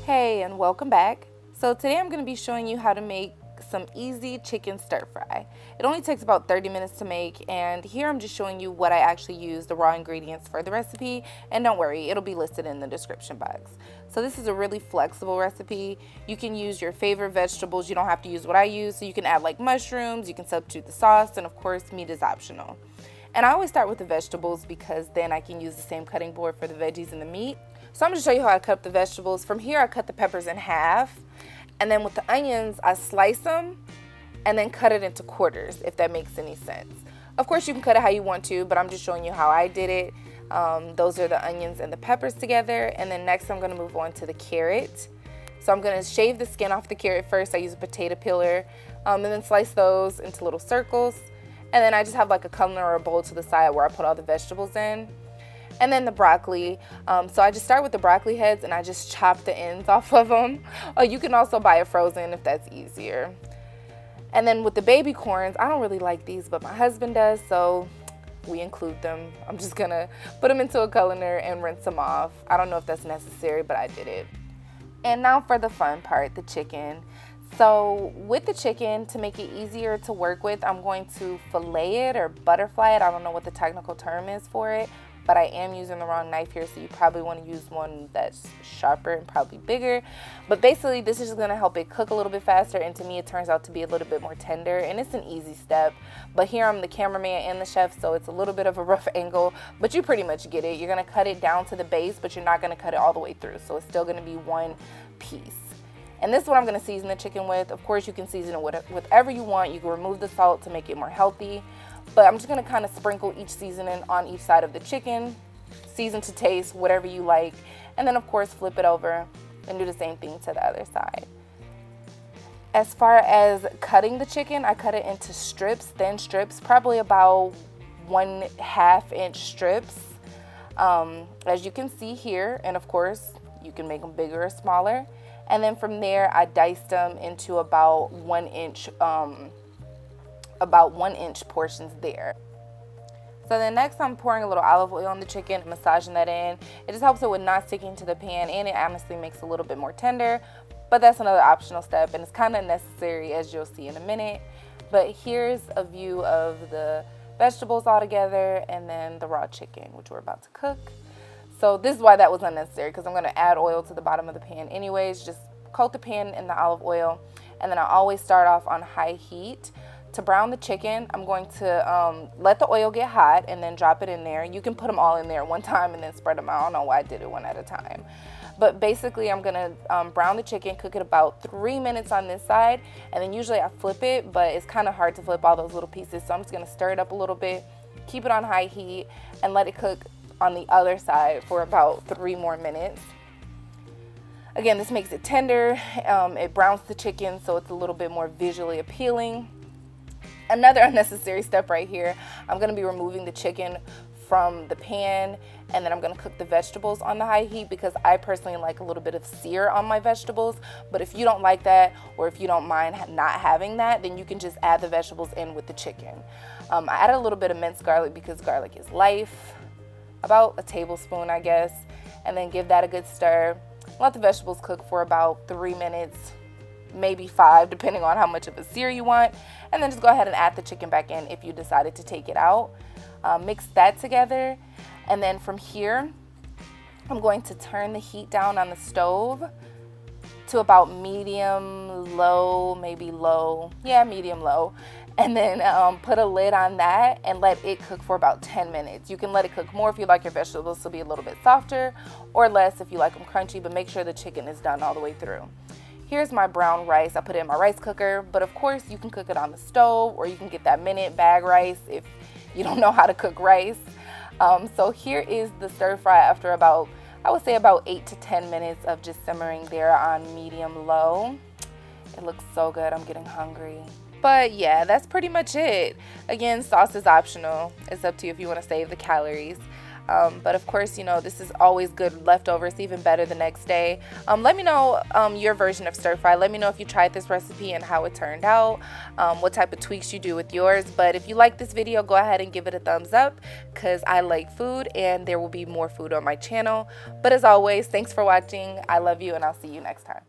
Hey, and welcome back. So today I'm going to be showing you how to make some easy chicken stir fry. It only takes about 30 minutes to make, and here I'm just showing you what I actually use, the raw ingredients for the recipe, and don't worry, it'll be listed in the description box. So this is a really flexible recipe. You can use your favorite vegetables. You don't have to use what I use, so you can add like mushrooms, you can substitute the sauce, and of course meat is optional. And I always start with the vegetables because then I can use the same cutting board for the veggies and the meat. So I'm going to show you how I cut up the vegetables. From here I cut the peppers in half, and then with the onions I slice them and then cut it into quarters, if that makes any sense. Of course you can cut it how you want to, but I'm just showing you how I did it. Those are the onions and the peppers together, and then next I'm going to move on to the carrot. So I'm going to shave the skin off the carrot first. I use a potato peeler, and then slice those into little circles. And then I just have like a colander or a bowl to the side where I put all the vegetables in. And then the broccoli, so I just start with the broccoli heads and I just chop the ends off of them. You can also buy it frozen if that's easier. And then with the baby corns, I don't really like these, but my husband does, so we include them. I'm just gonna put them into a colander and rinse them off. I don't know if that's necessary, but I did it. And now for the fun part, the chicken. So with the chicken, to make it easier to work with, I'm going to fillet it or butterfly it. I don't know what the technical term is for it, but I am using the wrong knife here, so you probably want to use one that's sharper and probably bigger. But basically this is going to help it cook a little bit faster, and to me it turns out to be a little bit more tender, and it's an easy step. But here I'm the cameraman and the chef, so it's a little bit of a rough angle, but you pretty much get it. You're going to cut it down to the base, but you're not going to cut it all the way through, so it's still going to be one piece. And this is what I'm going to season the chicken with. Of course you can season it with whatever you want. You can remove the salt to make it more healthy. But I'm just going to kind of sprinkle each seasoning on each side of the chicken, season to taste, whatever you like. And then of course flip it over and do the same thing to the other side. As far as cutting the chicken, I cut it into strips, thin strips, probably about 1/2 inch strips. As you can see here, and of course you can make them bigger or smaller. And then from there I diced them into about 1 inch portions there. So then next I'm pouring a little olive oil on the chicken and massaging that in. It just helps it with not sticking to the pan, and it honestly makes it a little bit more tender, but that's another optional step, and it's kind of necessary, as you'll see in a minute. But here's a view of the vegetables all together and then the raw chicken, which we're about to cook. So this is why that was unnecessary, because I'm going to add oil to the bottom of the pan anyways. Just coat the pan in the olive oil, and then I always start off on high heat. To brown the chicken, I'm going to let the oil get hot and then drop it in there. You can put them all in there at one time and then spread them out. I don't know why I did it one at a time. But basically I'm going to brown the chicken, cook it about 3 minutes on this side, and then usually I flip it, but it's kind of hard to flip all those little pieces. So I'm just going to stir it up a little bit, keep it on high heat, and let it cook on the other side for about 3 more minutes. Again, this makes it tender. It browns the chicken so it's a little bit more visually appealing. Another unnecessary step right here, I'm going to be removing the chicken from the pan, and then I'm going to cook the vegetables on the high heat because I personally like a little bit of sear on my vegetables. But if you don't like that, or if you don't mind not having that, then you can just add the vegetables in with the chicken. I added a little bit of minced garlic because garlic is life, about a tablespoon I guess, and then give that a good stir. Let the vegetables cook for about 3 minutes, maybe 5, depending on how much of a sear you want, and then just go ahead and add the chicken back in if you decided to take it out. Mix that together, and then from here I'm going to turn the heat down on the stove to about medium low, maybe low, yeah, medium low, and then put a lid on that and let it cook for about 10 minutes. You can let it cook more if you like your vegetables to be a little bit softer, or less if you like them crunchy, but make sure the chicken is done all the way through. Here's my brown rice. I put it in my rice cooker, but of course you can cook it on the stove, or you can get that minute bag rice if you don't know how to cook rice. So here is the stir fry after about, I would say about 8 to 10 minutes of just simmering there on medium low. It looks so good. I'm getting hungry. But yeah, that's pretty much it. Again, sauce is optional. It's up to you if you want to save the calories. But of course, you know, this is always good leftovers, even better the next day. Let me know your version of stir fry. Let me know if you tried this recipe and how it turned out, what type of tweaks you do with yours. But if you like this video, go ahead and give it a thumbs up, because I like food and there will be more food on my channel. But as always, thanks for watching. I love you and I'll see you next time.